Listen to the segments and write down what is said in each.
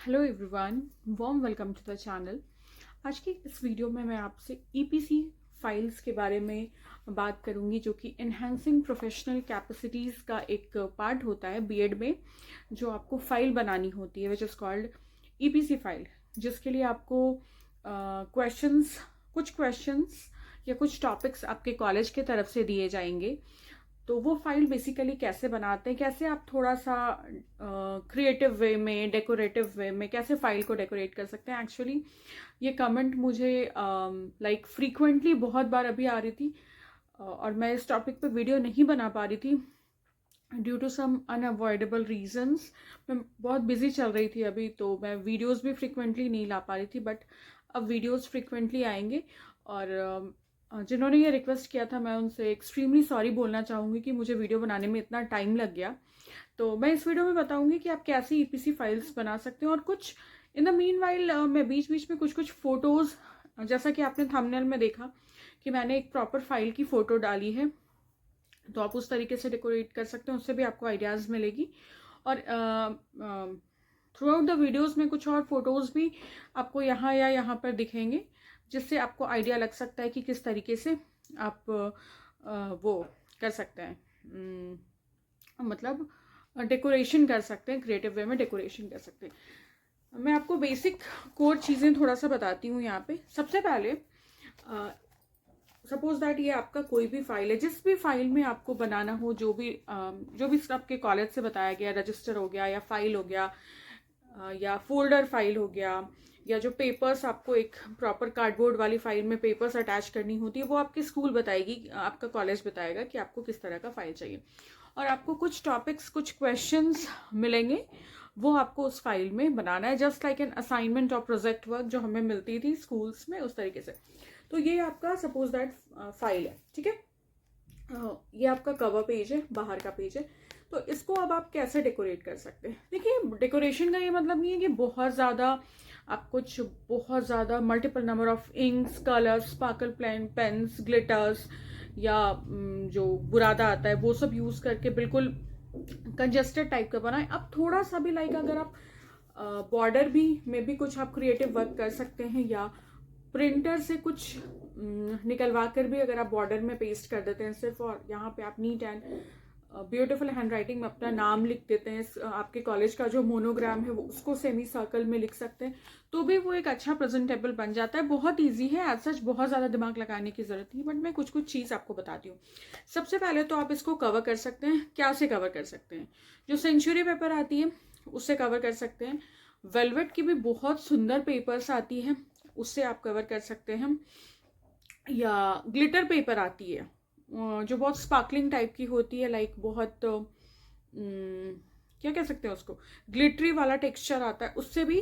Hello everyone, warm welcome to the channel. आज की इस वीडियो में मैं आपसे ईपीसी फाइल्स के बारे में बात करूंगी, जो कि एनहांसिंग प्रोफेशनल कैपेसिटीज़ का एक पार्ट होता है बीएड में, जो आपको फाइल बनानी होती है which is called EPC file, जिसके लिए आपको कुछ क्वेश्चंस या कुछ टॉपिक्स आपके कॉलेज के तरफ से दिए जाएंगे। तो वो फाइल बेसिकली कैसे बनाते हैं, कैसे आप थोड़ा सा क्रिएटिव वे में, डेकोरेटिव वे में कैसे फाइल को डेकोरेट कर सकते हैं। एक्चुअली ये कमेंट मुझे फ्रीक्वेंटली बहुत बार अभी आ रही थी, और मैं इस टॉपिक पे वीडियो नहीं बना पा रही थी due to some unavoidable reasons. मैं बहुत बिजी चल रही थी अभी, तो मैं वीडियोस भी फ्रीक्वेंटली नहीं ला पा रही थी, बट अब वीडियोस फ्रीक्वेंटली आएंगे। और जिन्होंने ये रिक्वेस्ट किया था, मैं उनसे एक्सट्रीमली सॉरी बोलना चाहूँगी कि मुझे वीडियो बनाने में इतना टाइम लग गया। तो मैं इस वीडियो में बताऊंगी कि आप कैसे ईपीसी फाइल्स बना सकते हैं, और कुछ इन द मीन वाइल मैं बीच बीच में कुछ कुछ फोटोज, जैसा कि आपने थंबनेल में देखा कि मैंने एक प्रॉपर फाइल की फोटो डाली है, तो आप उस तरीके से डेकोरेट कर सकते हैं, उससे भी आपको आइडियाज़ मिलेगी। और थ्रू आउट द वीडियोज़ में कुछ और फोटोज़ भी आपको यहाँ या यहाँ पर दिखेंगे, जिससे आपको आइडिया लग सकता है कि किस तरीके से आप वो कर सकते हैं, मतलब डेकोरेशन कर सकते हैं, क्रिएटिव वे में डेकोरेशन कर सकते हैं। मैं आपको बेसिक कोर चीज़ें थोड़ा सा बताती हूँ यहाँ पे। सबसे पहले सपोज दैट ये आपका कोई भी फाइल है, जिस भी फाइल में आपको बनाना हो, जो भी आपके कॉलेज से बताया गया, रजिस्टर हो गया या फाइल हो गया, या फोल्डर फाइल हो गया, या जो पेपर्स आपको एक प्रॉपर कार्डबोर्ड वाली फाइल में पेपर्स अटैच करनी होती है, वो आपकी स्कूल बताएगी, आपका कॉलेज बताएगा कि आपको किस तरह का फाइल चाहिए। और आपको कुछ टॉपिक्स, कुछ क्वेश्चंस मिलेंगे, वो आपको उस फाइल में बनाना है, जस्ट लाइक एन असाइनमेंट और प्रोजेक्ट वर्क जो हमें मिलती थी स्कूल्स में, उस तरीके से। तो ये आपका सपोज दैट फाइल है, ठीक है। ये आपका कवर पेज है, बाहर का पेज है। तो इसको अब आप कैसे डेकोरेट कर सकते हैं। देखिए, डेकोरेशन का ये मतलब नहीं है कि बहुत ज़्यादा multiple number of inks, colours, sparkle pens, glitters, या जो बुरादा आता है वो सब यूज़ करके बिल्कुल कंजेस्टेड टाइप का बनाए। अब थोड़ा सा भी लाइक अगर आप बॉर्डर भी में भी कुछ आप क्रिएटिव वर्क कर सकते हैं, या प्रिंटर से कुछ निकलवा कर भी अगर आप बॉर्डर में पेस्ट कर देते हैं सिर्फ, और यहाँ पे आप neat and beautiful hand writing में अपना नाम लिख देते हैं, आपके कॉलेज का जो मोनोग्राम है वो उसको सेमी सर्कल में लिख सकते हैं, तो भी वो एक अच्छा प्रेजेंटेबल बन जाता है। बहुत ईजी है, एज सच बहुत ज़्यादा दिमाग लगाने की जरूरत नहीं, बट मैं कुछ कुछ चीज़ आपको बताती हूँ। सबसे पहले तो आप इसको कवर कर सकते हैं, क्या से कवर कर सकते हैं, जो सेंचुरी पेपर आती है उससे कवर कर सकते हैं। वेलवेट की भी बहुत सुंदर पेपर्स आती है, उससे आप कवर कर सकते हैं। या ग्लिटर पेपर आती है, जो बहुत स्पार्कलिंग टाइप की होती है, लाइक बहुत क्या कह सकते हैं उसको, ग्लिटरी वाला टेक्सचर आता है, उससे भी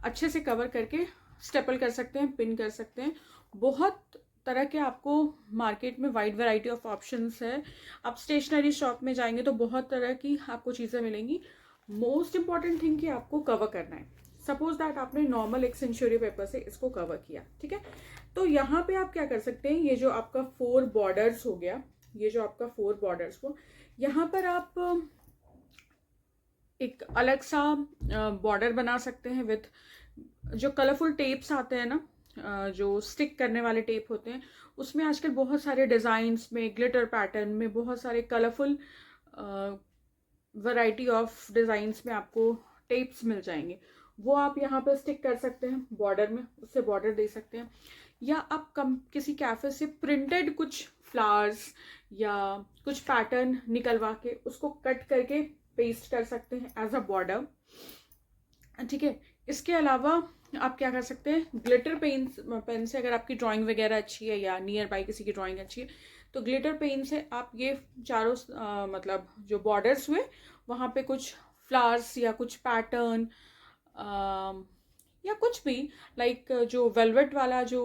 अच्छे से कवर करके स्टेपल कर सकते हैं, पिन कर सकते हैं। बहुत तरह के आपको मार्केट में वाइड वैरायटी ऑफ ऑप्शंस है। आप स्टेशनरी शॉप में जाएंगे तो बहुत तरह की आपको चीज़ें मिलेंगी। मोस्ट इंपॉर्टेंट थिंग कि आपको कवर करना है। सपोज दैट आपने नॉर्मल एक सेंचुरी पेपर से इसको कवर किया, ठीक है। तो यहाँ पे आप क्या कर सकते हैं, ये जो आपका 4 बॉर्डर्स हो गया, ये जो आपका 4 बॉर्डर्स को, यहाँ पर आप एक अलग सा बॉर्डर बना सकते हैं विथ जो कलरफुल टेप्स आते हैं ना, जो स्टिक करने वाले टेप होते हैं, उसमें आजकल बहुत सारे डिजाइन्स में, ग्लिटर पैटर्न में, बहुत सारे कलरफुल वैरायटी ऑफ डिजाइन्स में आपको टेप्स मिल जाएंगे। वो आप यहाँ पर स्टिक कर सकते हैं बॉर्डर में, उससे बॉर्डर दे सकते हैं। या आप किसी कैफे से प्रिंटेड कुछ फ्लावर्स या कुछ पैटर्न निकलवा के उसको कट करके पेस्ट कर सकते हैं एज अ बॉर्डर, ठीक है। इसके अलावा आप क्या कर सकते हैं, ग्लिटर पेन से अगर आपकी ड्राइंग वगैरह अच्छी है, या नियर बाई किसी की ड्राइंग अच्छी है, तो ग्लिटर पेन से आप ये चारों मतलब जो बॉर्डर्स हुए वहाँ पे कुछ फ्लावर्स या कुछ पैटर्न, या कुछ भी, लाइक जो वेलवेट वाला जो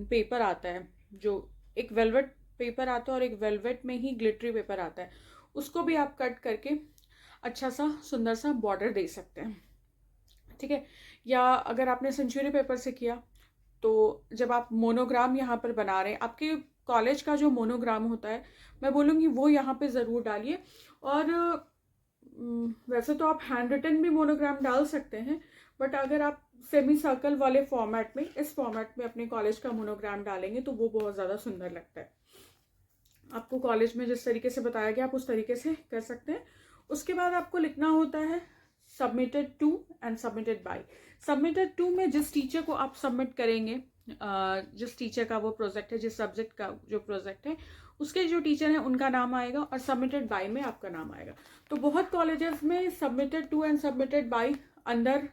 पेपर आता है, जो एक वेलवेट पेपर आता है और एक वेलवेट में ही ग्लिटरी पेपर आता है, उसको भी आप कट करके अच्छा सा सुंदर सा बॉर्डर दे सकते हैं, ठीक है। या अगर आपने सेंचुरी पेपर से किया, तो जब आप मोनोग्राम यहाँ पर बना रहे हैं, आपके कॉलेज का जो मोनोग्राम होता है, मैं बोलूँगी वो यहाँ पे ज़रूर डालिए। और वैसे तो आप हैंड रिटन भी मोनोग्राम डाल सकते हैं, बट अगर आप सेमी सर्कल वाले फॉर्मेट में, इस फॉर्मेट में अपने कॉलेज का मोनोग्राम डालेंगे तो वो बहुत ज़्यादा सुंदर लगता है। आपको कॉलेज में जिस तरीके से बताया गया आप उस तरीके से कर सकते हैं। उसके बाद आपको लिखना होता है submitted to and submitted by. Submitted to में जिस टीचर को आप सबमिट करेंगे, जिस टीचर का वो प्रोजेक्ट है, जिस सब्जेक्ट का जो प्रोजेक्ट है, उसके जो टीचर हैं उनका नाम आएगा, और सबमिटेड बाय में आपका नाम आएगा। तो बहुत कॉलेजेस में submitted to and submitted by अंदर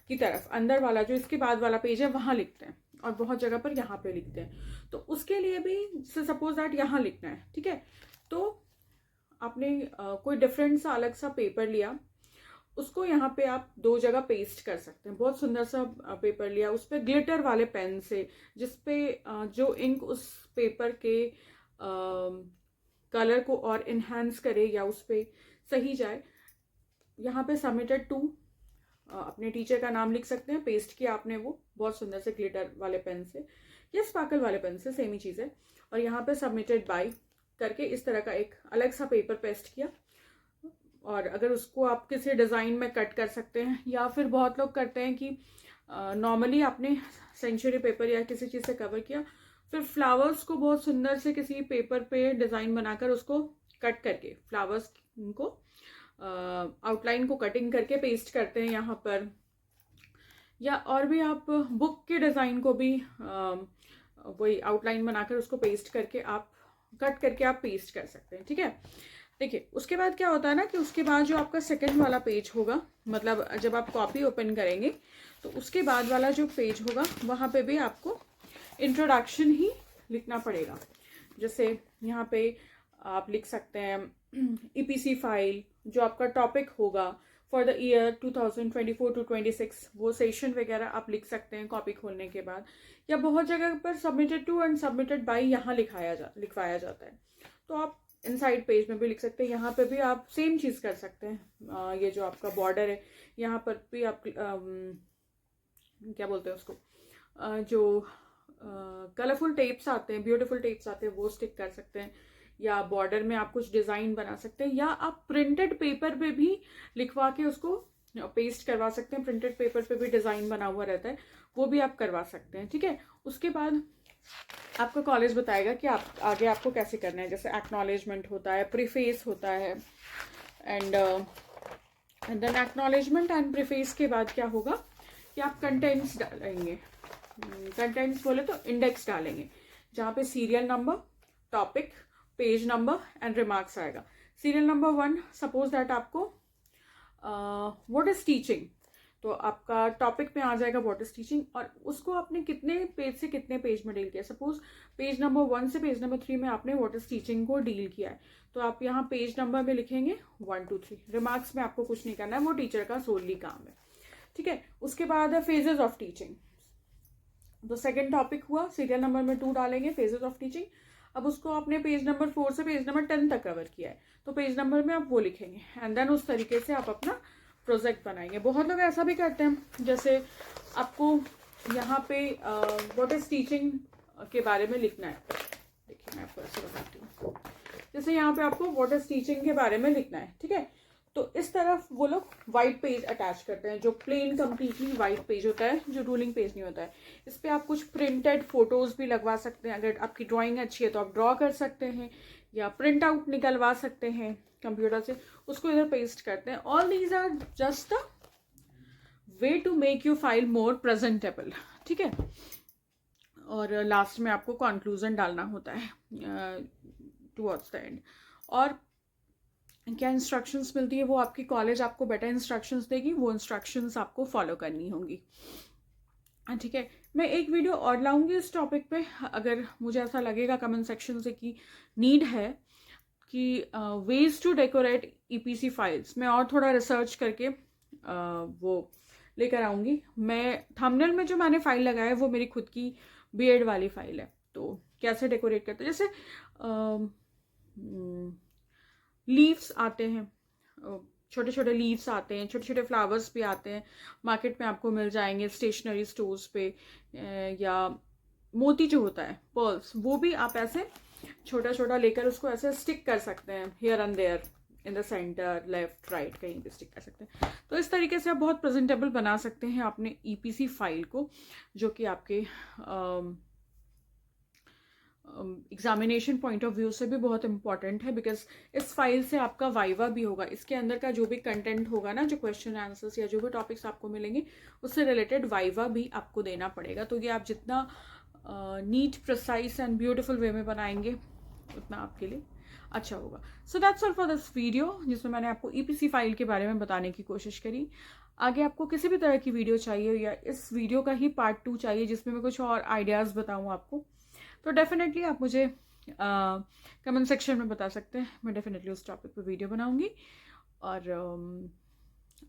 की तरफ, अंदर वाला जो इसके बाद वाला पेज है वहाँ लिखते हैं, और बहुत जगह पर यहाँ पे लिखते हैं। तो उसके लिए भी सपोज दैट यहाँ लिखना है, ठीक है। तो आपने कोई डिफरेंट सा अलग सा पेपर लिया, उसको यहाँ पे आप 2 जगह पेस्ट कर सकते हैं। बहुत सुंदर सा पेपर लिया, उस पर ग्लिटर वाले पेन से, जिसपे जो इंक उस पेपर के कलर को और इन्हांस करे या उस पर सही जाए, यहाँ पे सबमिटेड टू अपने टीचर का नाम लिख सकते हैं। पेस्ट किया आपने वो बहुत सुंदर से ग्लिटर वाले पेन से या स्पार्कल वाले पेन से, सेम ही चीज़ है। और यहाँ पे सबमिटेड बाय करके इस तरह का एक अलग सा पेपर पेस्ट किया, और अगर उसको आप किसी डिज़ाइन में कट कर सकते हैं, या फिर बहुत लोग करते हैं कि नॉर्मली आपने सेंचुरी पेपर या किसी चीज़ से कवर किया, फिर फ्लावर्स को बहुत सुंदर से किसी पेपर पे डिज़ाइन बनाकर उसको कट करके फ्लावर्स को आउटलाइन को कटिंग करके पेस्ट करते हैं यहाँ पर। या और भी आप बुक के डिज़ाइन को भी वही आउटलाइन बनाकर उसको पेस्ट करके आप कट करके आप पेस्ट कर सकते हैं, ठीक है। देखिए उसके बाद क्या होता है ना कि उसके बाद जो आपका सेकंड वाला पेज होगा, मतलब जब आप कॉपी ओपन करेंगे तो उसके बाद वाला जो पेज होगा वहाँ पे भी आपको इंट्रोडक्शन ही लिखना पड़ेगा। जैसे यहाँ पे आप लिख सकते हैं ईपीसी फाइल, जो आपका टॉपिक होगा फॉर द ईयर 2024 to 26, वो सेशन वगैरह आप लिख सकते हैं कॉपी खोलने के बाद। या बहुत जगह पर submitted to and submitted by यहाँ लिखवाया जाता है, तो आप इनसाइड पेज में भी लिख सकते हैं। यहाँ पे भी आप सेम चीज़ कर सकते हैं। ये जो आपका बॉर्डर है यहाँ पर भी आप क्या बोलते हैं उसको, जो कलरफुल टेप्स आते हैं, ब्यूटीफुल टेप्स आते हैं, वो स्टिक कर सकते हैं। या बॉर्डर में आप कुछ डिज़ाइन बना सकते हैं, या आप प्रिंटेड पेपर पे भी लिखवा के उसको पेस्ट करवा सकते हैं। प्रिंटेड पेपर पे भी डिज़ाइन बना हुआ रहता है, वो भी आप करवा सकते हैं, ठीक है। उसके बाद आपका कॉलेज बताएगा कि आप आगे आपको कैसे करना है। जैसे एक्नॉलेजमेंट होता है, प्रीफेस होता है, and then acknowledgement and preface के बाद क्या होगा कि आप कंटेंट्स डालेंगे। कंटेंट्स बोले तो इंडेक्स डालेंगे, जहाँ पे serial number, topic, page number and remarks आएगा। सीरियल नंबर 1, सपोज दैट आपको व्हाट इज टीचिंग, तो आपका टॉपिक में आ जाएगा व्हाट इज टीचिंग, और उसको आपने कितने पेज से कितने पेज में डील किया। सपोज पेज नंबर 1 से पेज नंबर 3 में आपने व्हाट इज टीचिंग को डील किया है, तो आप यहाँ पेज नंबर में लिखेंगे 1 2 3। रिमार्क्स में आपको कुछ नहीं करना है, वो टीचर का सोलली काम है, ठीक है। उसके बाद है फेजेस ऑफ टीचिंग, तो सेकेंड टॉपिक हुआ, सीरियल नंबर में 2 डालेंगे, फेजेस ऑफ टीचिंग। अब उसको आपने पेज नंबर 4 से पेज नंबर 10 तक कवर किया है, तो पेज नंबर में आप वो लिखेंगे, एंड देन उस तरीके से आप अपना प्रोजेक्ट बनाएंगे। बहुत लोग ऐसा भी करते हैं, जैसे आपको यहाँ पे व्हाट इज टीचिंग के बारे में लिखना है। देखिए मैं आपको ऐसे बताती हूँ, जैसे यहाँ पे आपको व्हाट इज टीचिंग के बारे में लिखना है, ठीक है। तो इस तरफ वो लोग वाइट पेज अटैच करते हैं, जो प्लेन कम्प्लीटली वाइट पेज होता है, जो रूलिंग पेज नहीं होता है। इस पर आप कुछ प्रिंटेड फोटोज भी लगवा सकते हैं। अगर आपकी ड्राइंग अच्छी है तो आप ड्रॉ कर सकते हैं, या प्रिंट आउट निकलवा सकते हैं कंप्यूटर से, उसको इधर पेस्ट करते हैं। All these are just the way to make you file more presentable, ठीक है। और लास्ट में आपको कंक्लूजन डालना होता है टुवर्ड्स द एंड। और क्या इंस्ट्रक्शंस मिलती है, वो आपकी कॉलेज आपको बेटर इंस्ट्रक्शंस देगी, वो इंस्ट्रक्शंस आपको फॉलो करनी होंगी, ठीक है। मैं एक वीडियो और लाऊंगी इस टॉपिक पे, अगर मुझे ऐसा लगेगा कमेंट सेक्शन से कि नीड है कि ways to decorate EPC files, मैं और थोड़ा रिसर्च करके वो लेकर आऊँगी। मैं थंबनेल में जो मैंने फाइल लगाया है वो मेरी खुद की बीएड वाली फाइल है, तो कैसे डेकोरेट करते हैं, जैसे लीव्स आते हैं, छोटे छोटे लीव्स आते हैं, छोटे छोटे फ्लावर्स भी आते हैं, मार्केट में आपको मिल जाएंगे, स्टेशनरी स्टोर्स पे। या मोती जो होता है, पर्ल्स, वो भी आप ऐसे छोटा छोटा लेकर उसको ऐसे स्टिक कर सकते हैं here and there in the centre, left, right, कहीं भी स्टिक कर सकते हैं। तो इस तरीके से आप बहुत प्रेजेंटेबल बना सकते हैं अपने ईपीसी फाइल को, जो कि आपके एग्जामिनेशन पॉइंट ऑफ व्यू से भी बहुत इंपॉर्टेंट है, बिकॉज इस फाइल से आपका वाइवा भी होगा। इसके अंदर का जो भी कंटेंट होगा ना, जो क्वेश्चन आंसर्स या जो भी टॉपिक्स आपको मिलेंगे, उससे रिलेटेड वाइवा भी आपको देना पड़ेगा। तो ये आप जितना neat, precise and beautiful way में बनाएंगे, उतना आपके लिए अच्छा होगा। So that's all for this video, जिसमें मैंने आपको ईपीसी फाइल के बारे में बताने की कोशिश करी। आगे आपको किसी भी तरह की वीडियो चाहिए या इस वीडियो का ही पार्ट 2 चाहिए जिसमें मैं कुछ और आइडियाज़ बताऊँ आपको, तो डेफिनेटली आप मुझे कमेंट सेक्शन में बता सकते हैं। मैं डेफिनेटली उस टॉपिक पर वीडियो बनाऊंगी और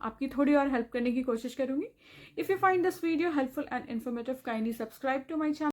आपकी थोड़ी और हेल्प करने की कोशिश करूंगी। If you find this video helpful and informative, kindly subscribe to my channel.